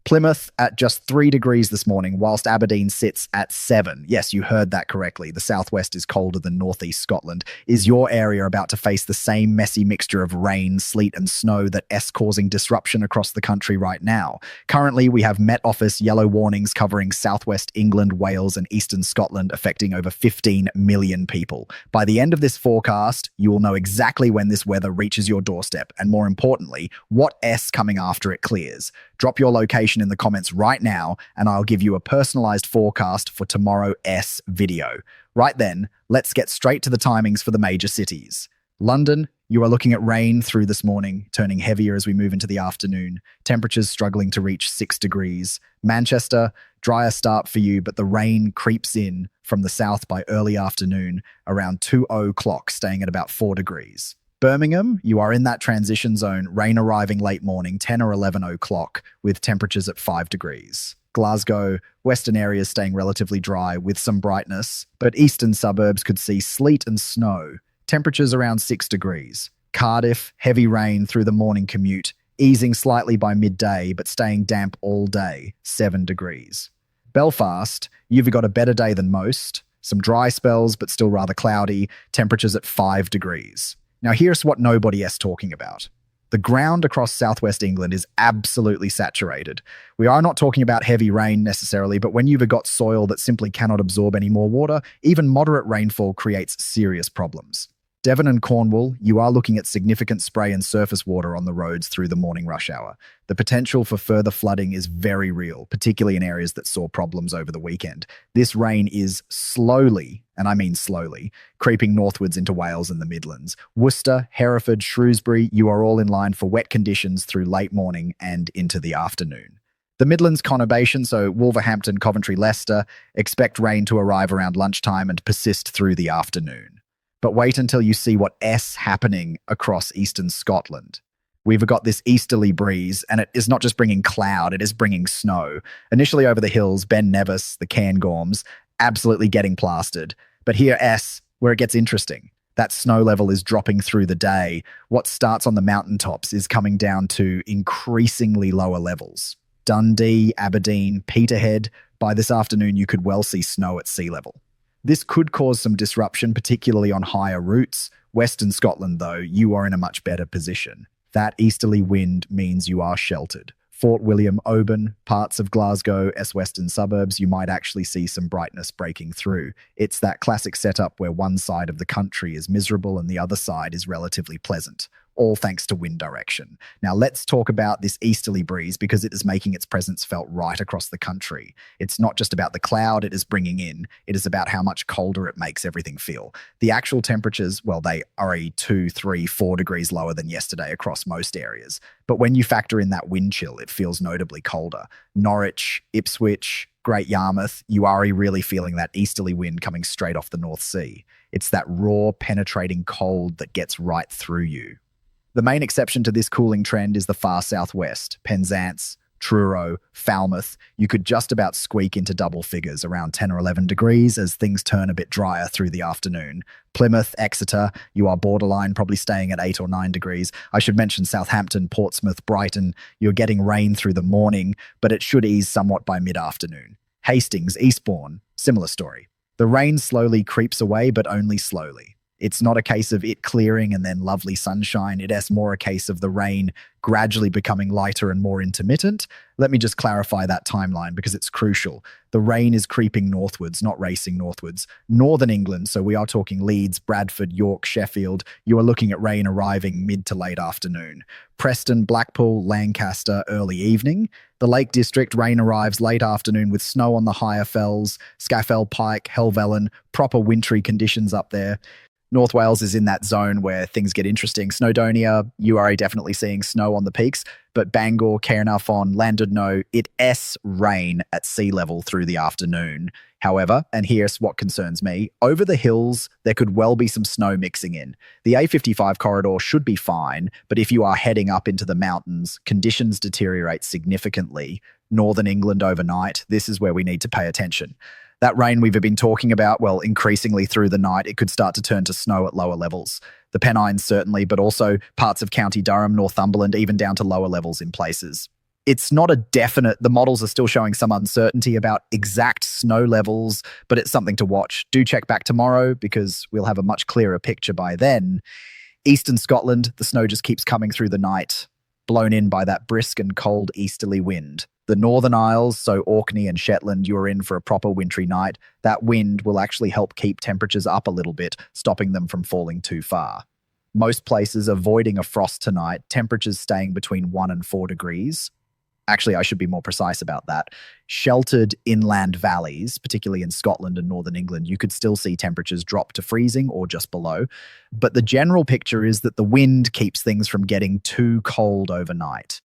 Plymouth at just 3 degrees this morning, whilst Aberdeen sits at 7. Yes, you heard that correctly. The southwest is colder than northeast Scotland. Is your area about to face the same messy mixture of rain, sleet and snow that is causing disruption across the country right now? Currently, we have Met Office yellow warnings covering southwest England, Wales and eastern Scotland, affecting over 15 million people. By the end of this forecast, you will know exactly when this weather reaches your doorstep and, more importantly, what S coming after it clears. Drop your location in the comments right now and I'll give you a personalized forecast for tomorrow S video. Right then, let's get straight to the timings for the major cities. London, you are looking at rain through this morning, turning heavier as we move into the afternoon. Temperatures struggling to reach 6 degrees. Manchester, drier start for you, but the rain creeps in from the south by early afternoon, around 2:00, staying at about 4 degrees. Birmingham, you are in that transition zone, rain arriving late morning, 10 or 11 o'clock, with temperatures at 5 degrees. Glasgow, western areas staying relatively dry with some brightness, but eastern suburbs could see sleet and snow, temperatures around 6 degrees. Cardiff, heavy rain through the morning commute, easing slightly by midday, but staying damp all day, 7 degrees. Belfast, you've got a better day than most, some dry spells, but still rather cloudy, temperatures at 5 degrees. Now here's what nobody is talking about. The ground across southwest England is absolutely saturated. We are not talking about heavy rain necessarily, but when you've got soil that simply cannot absorb any more water, even moderate rainfall creates serious problems. Devon and Cornwall, you are looking at significant spray and surface water on the roads through the morning rush hour. The potential for further flooding is very real, particularly in areas that saw problems over the weekend. This rain is slowly, and I mean slowly, creeping northwards into Wales and the Midlands. Worcester, Hereford, Shrewsbury, you are all in line for wet conditions through late morning and into the afternoon. The Midlands conurbation, so Wolverhampton, Coventry, Leicester, expect rain to arrive around lunchtime and persist through the afternoon. But wait until you see what is happening across eastern Scotland. We've got this easterly breeze, and it is not just bringing cloud, it is bringing snow. Initially over the hills, Ben Nevis, the Cairngorms, absolutely getting plastered. But here where it gets interesting. That snow level is dropping through the day. What starts on the mountaintops is coming down to increasingly lower levels. Dundee, Aberdeen, Peterhead, by this afternoon you could well see snow at sea level. This could cause some disruption, particularly on higher routes. Western Scotland, though, you are in a much better position. That easterly wind means you are sheltered. Fort William, Oban, parts of Glasgow, western suburbs, you might actually see some brightness breaking through. It's that classic setup where one side of the country is miserable and the other side is relatively pleasant, all thanks to wind direction. Now let's talk about this easterly breeze because it is making its presence felt right across the country. It's not just about the cloud it is bringing in, it is about how much colder it makes everything feel. The actual temperatures, well, they are 2, 3, 4 degrees lower than yesterday across most areas. But when you factor in that wind chill, it feels notably colder. Norwich, Ipswich, Great Yarmouth, you are really feeling that easterly wind coming straight off the North Sea. It's that raw, penetrating cold that gets right through you. The main exception to this cooling trend is the far southwest, Penzance, Truro, Falmouth. You could just about squeak into double figures around 10 or 11 degrees as things turn a bit drier through the afternoon. Plymouth, Exeter, you are borderline, probably staying at 8 or 9 degrees. I should mention Southampton, Portsmouth, Brighton, you're getting rain through the morning, but it should ease somewhat by mid-afternoon. Hastings, Eastbourne, similar story. The rain slowly creeps away, but only slowly. It's not a case of it clearing and then lovely sunshine. It is more a case of the rain gradually becoming lighter and more intermittent. Let me just clarify that timeline because it's crucial. The rain is creeping northwards, not racing northwards. Northern England, so we are talking Leeds, Bradford, York, Sheffield, you are looking at rain arriving mid to late afternoon. Preston, Blackpool, Lancaster, early evening. The Lake District, rain arrives late afternoon with snow on the higher fells, Scafell Pike, Helvellyn, proper wintry conditions up there. North Wales is in that zone where things get interesting. Snowdonia, you are definitely seeing snow on the peaks, but Bangor, Caernarfon, Llandudno, it is rain at sea level through the afternoon. However, and here's what concerns me, over the hills, there could well be some snow mixing in. The A55 corridor should be fine, but if you are heading up into the mountains, conditions deteriorate significantly. Northern England overnight, this is where we need to pay attention. That rain we've been talking about, well, increasingly through the night, it could start to turn to snow at lower levels. The Pennines certainly, but also parts of County Durham, Northumberland, even down to lower levels in places. It's not a definite, the models are still showing some uncertainty about exact snow levels, but it's something to watch. Do check back tomorrow because we'll have a much clearer picture by then. Eastern Scotland, the snow just keeps coming through the night, blown in by that brisk and cold easterly wind. The Northern Isles, so Orkney and Shetland, you're in for a proper wintry night. That wind will actually help keep temperatures up a little bit, stopping them from falling too far. Most places avoiding a frost tonight, temperatures staying between 1 and 4 degrees. Actually, I should be more precise about that. Sheltered inland valleys, particularly in Scotland and northern England, you could still see temperatures drop to freezing or just below. But the general picture is that the wind keeps things from getting too cold overnight.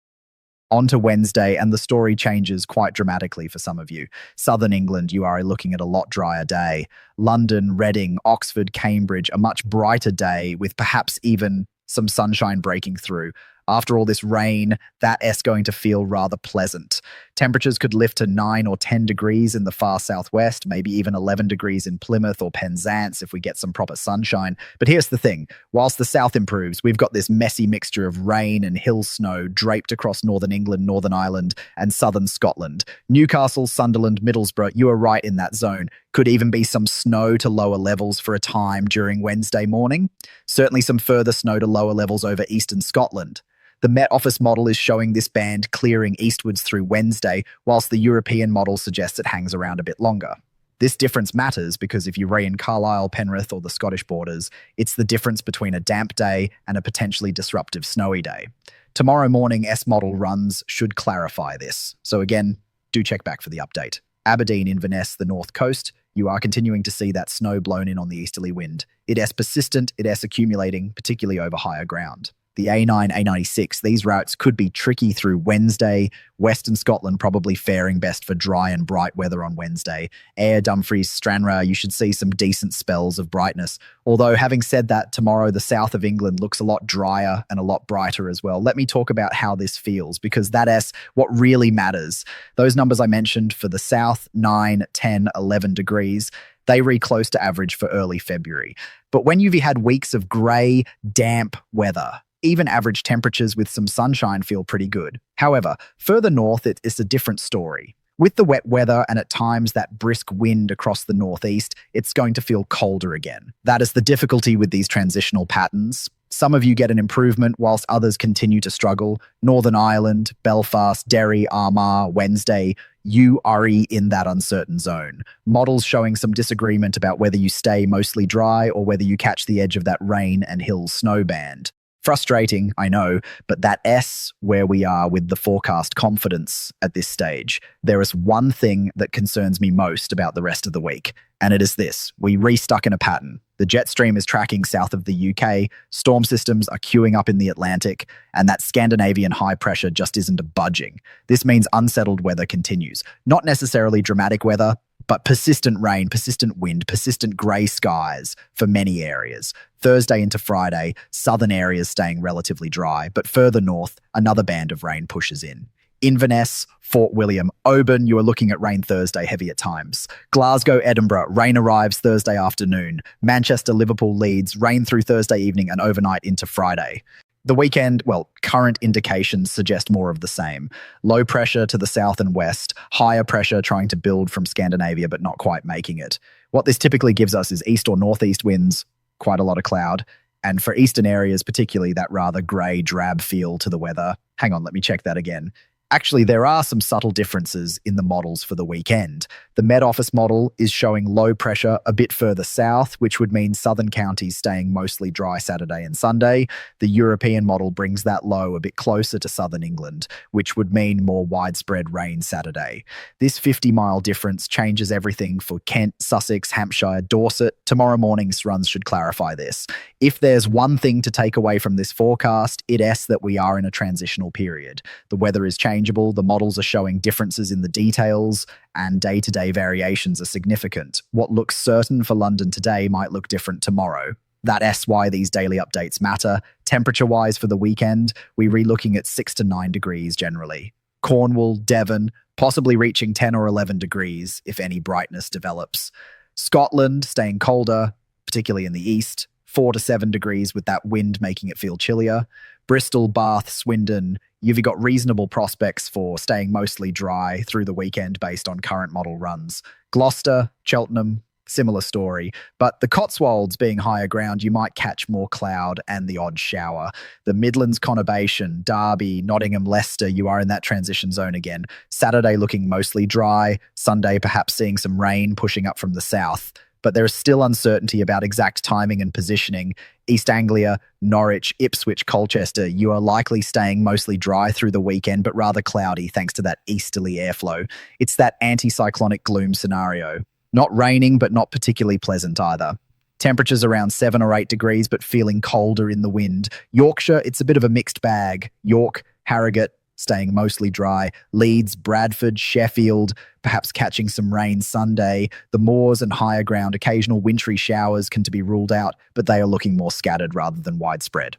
On to Wednesday, and the story changes quite dramatically for some of you. Southern England, you are looking at a lot drier day. London, Reading, Oxford, Cambridge, a much brighter day with perhaps even some sunshine breaking through. After all this rain, that is going to feel rather pleasant. Temperatures could lift to 9 or 10 degrees in the far southwest, maybe even 11 degrees in Plymouth or Penzance if we get some proper sunshine. But here's the thing. Whilst the south improves, we've got this messy mixture of rain and hill snow draped across northern England, Northern Ireland, and southern Scotland. Newcastle, Sunderland, Middlesbrough, you are right in that zone. Could even be some snow to lower levels for a time during Wednesday morning. Certainly some further snow to lower levels over eastern Scotland. The Met Office model is showing this band clearing eastwards through Wednesday, whilst the European model suggests it hangs around a bit longer. This difference matters because if you ray in Carlisle, Penrith, or the Scottish borders, it's the difference between a damp day and a potentially disruptive snowy day. Tomorrow morning, S-model runs should clarify this. So again, do check back for the update. Aberdeen, Inverness, the north coast, you are continuing to see that snow blown in on the easterly wind. It is persistent, it is accumulating, particularly over higher ground. The A9, A96, these routes could be tricky through Wednesday. Western Scotland probably faring best for dry and bright weather on Wednesday. Ayr, Dumfries, Stranraer, you should see some decent spells of brightness. Although, having said that, tomorrow the south of England looks a lot drier and a lot brighter as well. Let me talk about how this feels, because that is what really matters. Those numbers I mentioned for the south, 9, 10, 11 degrees, they read close to average for early February. But when you've had weeks of grey, damp weather, even average temperatures with some sunshine feel pretty good. However, further north, it is a different story. With the wet weather and at times that brisk wind across the northeast, it's going to feel colder again. That is the difficulty with these transitional patterns. Some of you get an improvement whilst others continue to struggle. Northern Ireland, Belfast, Derry, Armagh, Wednesday, you are in that uncertain zone. Models showing some disagreement about whether you stay mostly dry or whether you catch the edge of that rain and hill snow band. Frustrating, I know, but that S where we are with the forecast confidence at this stage, there is one thing that concerns me most about the rest of the week, and it is this. We restuck in a pattern. The jet stream is tracking south of the UK, storm systems are queuing up in the Atlantic, and that Scandinavian high pressure just isn't budging. This means unsettled weather continues. Not necessarily dramatic weather, but persistent rain, persistent wind, persistent grey skies for many areas. Thursday into Friday, southern areas staying relatively dry, but further north, another band of rain pushes in. Inverness, Fort William, Oban, you are looking at rain Thursday, heavy at times. Glasgow, Edinburgh, rain arrives Thursday afternoon. Manchester, Liverpool, Leeds, rain through Thursday evening and overnight into Friday. The weekend, well, current indications suggest more of the same. Low pressure to the south and west, higher pressure trying to build from Scandinavia but not quite making it. What this typically gives us is east or northeast winds, quite a lot of cloud, and for eastern areas particularly that rather grey, drab feel to the weather. Hang on, let me check that again. Actually, there are some subtle differences in the models for the weekend. The Met Office model is showing low pressure a bit further south, which would mean southern counties staying mostly dry Saturday and Sunday. The European model brings that low a bit closer to southern England, which would mean more widespread rain Saturday. This 50-mile difference changes everything for Kent, Sussex, Hampshire, Dorset. Tomorrow morning's runs should clarify this. If there's one thing to take away from this forecast, it is that we are in a transitional period. The weather is changing. The models are showing differences in the details, and day-to-day variations are significant. What looks certain for London today might look different tomorrow. That's why these daily updates matter. Temperature-wise for the weekend, we're relooking at 6 to 9 degrees generally. Cornwall, Devon, possibly reaching 10 or 11 degrees if any brightness develops. Scotland staying colder, particularly in the east, 4 to 7 degrees with that wind making it feel chillier. Bristol, Bath, Swindon, you've got reasonable prospects for staying mostly dry through the weekend based on current model runs. Gloucester, Cheltenham, similar story. But the Cotswolds being higher ground, you might catch more cloud and the odd shower. The Midlands conurbation, Derby, Nottingham, Leicester, you are in that transition zone again. Saturday looking mostly dry, Sunday perhaps seeing some rain pushing up from the south. But there is still uncertainty about exact timing and positioning. East Anglia, Norwich, Ipswich, Colchester, you are likely staying mostly dry through the weekend, but rather cloudy thanks to that easterly airflow. It's that anticyclonic gloom scenario. Not raining, but not particularly pleasant either. Temperatures around 7 or 8 degrees, but feeling colder in the wind. Yorkshire, it's a bit of a mixed bag. York, Harrogate, staying mostly dry. Leeds, Bradford, Sheffield, perhaps catching some rain Sunday. The moors and higher ground, occasional wintry showers can be ruled out, but they are looking more scattered rather than widespread.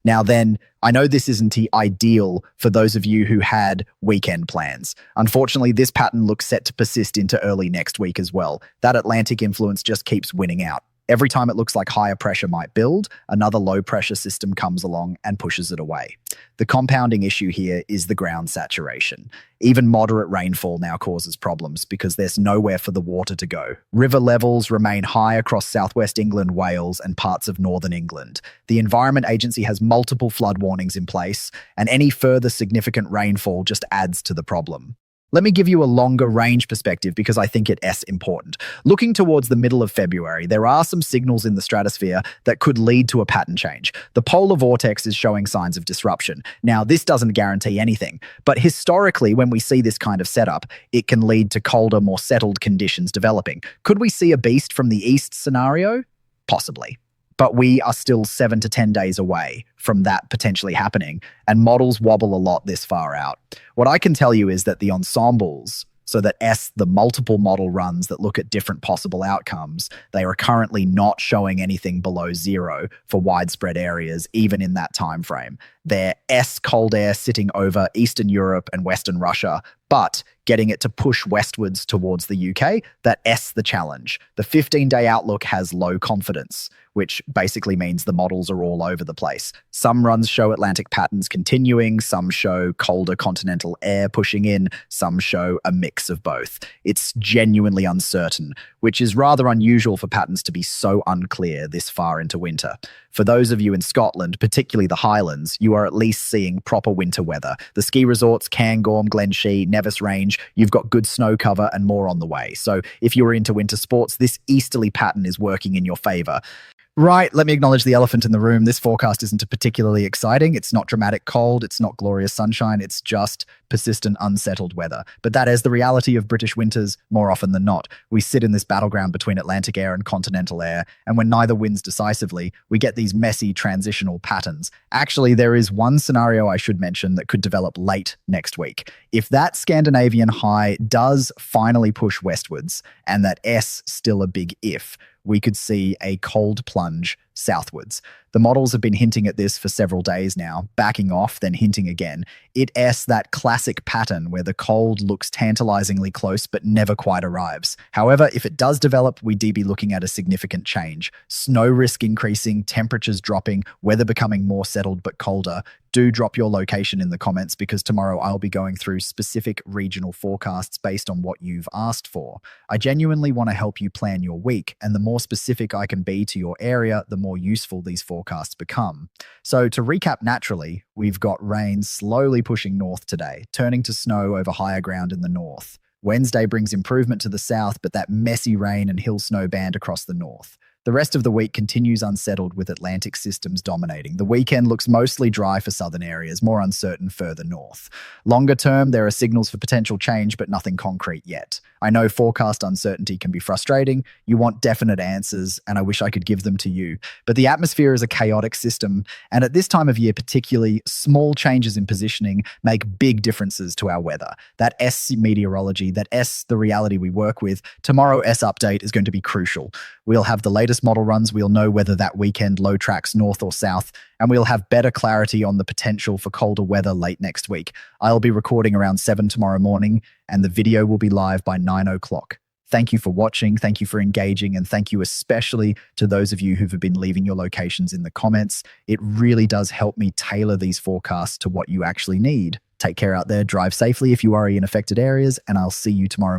Now then, I know this isn't ideal for those of you who had weekend plans. Unfortunately, this pattern looks set to persist into early next week as well. That Atlantic influence just keeps winning out. Every time it looks like higher pressure might build, another low pressure system comes along and pushes it away. The compounding issue here is the ground saturation. Even moderate rainfall now causes problems because there's nowhere for the water to go. River levels remain high across southwest England, Wales, and parts of northern England. The Environment Agency has multiple flood warnings in place, and any further significant rainfall just adds to the problem. Let me give you a longer range perspective because I think it's important. Looking towards the middle of February, there are some signals in the stratosphere that could lead to a pattern change. The polar vortex is showing signs of disruption. Now, this doesn't guarantee anything, but historically, when we see this kind of setup, it can lead to colder, more settled conditions developing. Could we see a beast from the east scenario? Possibly. But we are still 7 to 10 days away from that potentially happening, and models wobble a lot this far out. What I can tell you is that the ensembles, so that the multiple model runs that look at different possible outcomes, they are currently not showing anything below 0 for widespread areas, even in that time frame. They're cold air sitting over Eastern Europe and Western Russia, but getting it to push westwards towards the UK, that's the challenge. The 15-day outlook has low confidence, which basically means the models are all over the place. Some runs show Atlantic patterns continuing, some show colder continental air pushing in, some show a mix of both. It's genuinely uncertain, which is rather unusual for patterns to be so unclear this far into winter. For those of you in Scotland, particularly the Highlands, you are at least seeing proper winter weather. The ski resorts, Cairngorm, Glenshee, Nevis Range, you've got good snow cover and more on the way. So if you're into winter sports, this easterly pattern is working in your favour. Right, let me acknowledge the elephant in the room. This forecast isn't particularly exciting. It's not dramatic cold. It's not glorious sunshine. It's just persistent, unsettled weather. But that is the reality of British winters more often than not. We sit in this battleground between Atlantic air and continental air, and when neither wins decisively, we get these messy transitional patterns. Actually, there is one scenario I should mention that could develop late next week. If that Scandinavian high does finally push westwards, and that still a big if, we could see a cold plunge southwards. The models have been hinting at this for several days now, backing off, then hinting again. It's that classic pattern where the cold looks tantalizingly close but never quite arrives. However, if it does develop, we'd be looking at a significant change. Snow risk increasing, temperatures dropping, weather becoming more settled but colder. Do drop your location in the comments because tomorrow I'll be going through specific regional forecasts based on what you've asked for. I genuinely want to help you plan your week, and the more specific I can be to your area, the more useful these forecasts become. So to recap naturally, we've got rain slowly pushing north today, turning to snow over higher ground in the north. Wednesday brings improvement to the south, but that messy rain and hill snow band across the north. The rest of the week continues unsettled with Atlantic systems dominating. The weekend looks mostly dry for southern areas, more uncertain further north. Longer term, there are signals for potential change, but nothing concrete yet. I know forecast uncertainty can be frustrating. You want definite answers, and I wish I could give them to you. But the atmosphere is a chaotic system, and at this time of year particularly, small changes in positioning make big differences to our weather. That meteorology, that the reality we work with, tomorrow update is going to be crucial. We'll have the latest model runs, we'll know whether that weekend low tracks north or south, and we'll have better clarity on the potential for colder weather late next week. I'll be recording around 7 tomorrow morning, and the video will be live by 9 o'clock. Thank you for watching. Thank you for engaging. And thank you especially to those of you who've been leaving your locations in the comments. It really does help me tailor these forecasts to what you actually need. Take care out there. Drive safely if you are in affected areas. And I'll see you tomorrow.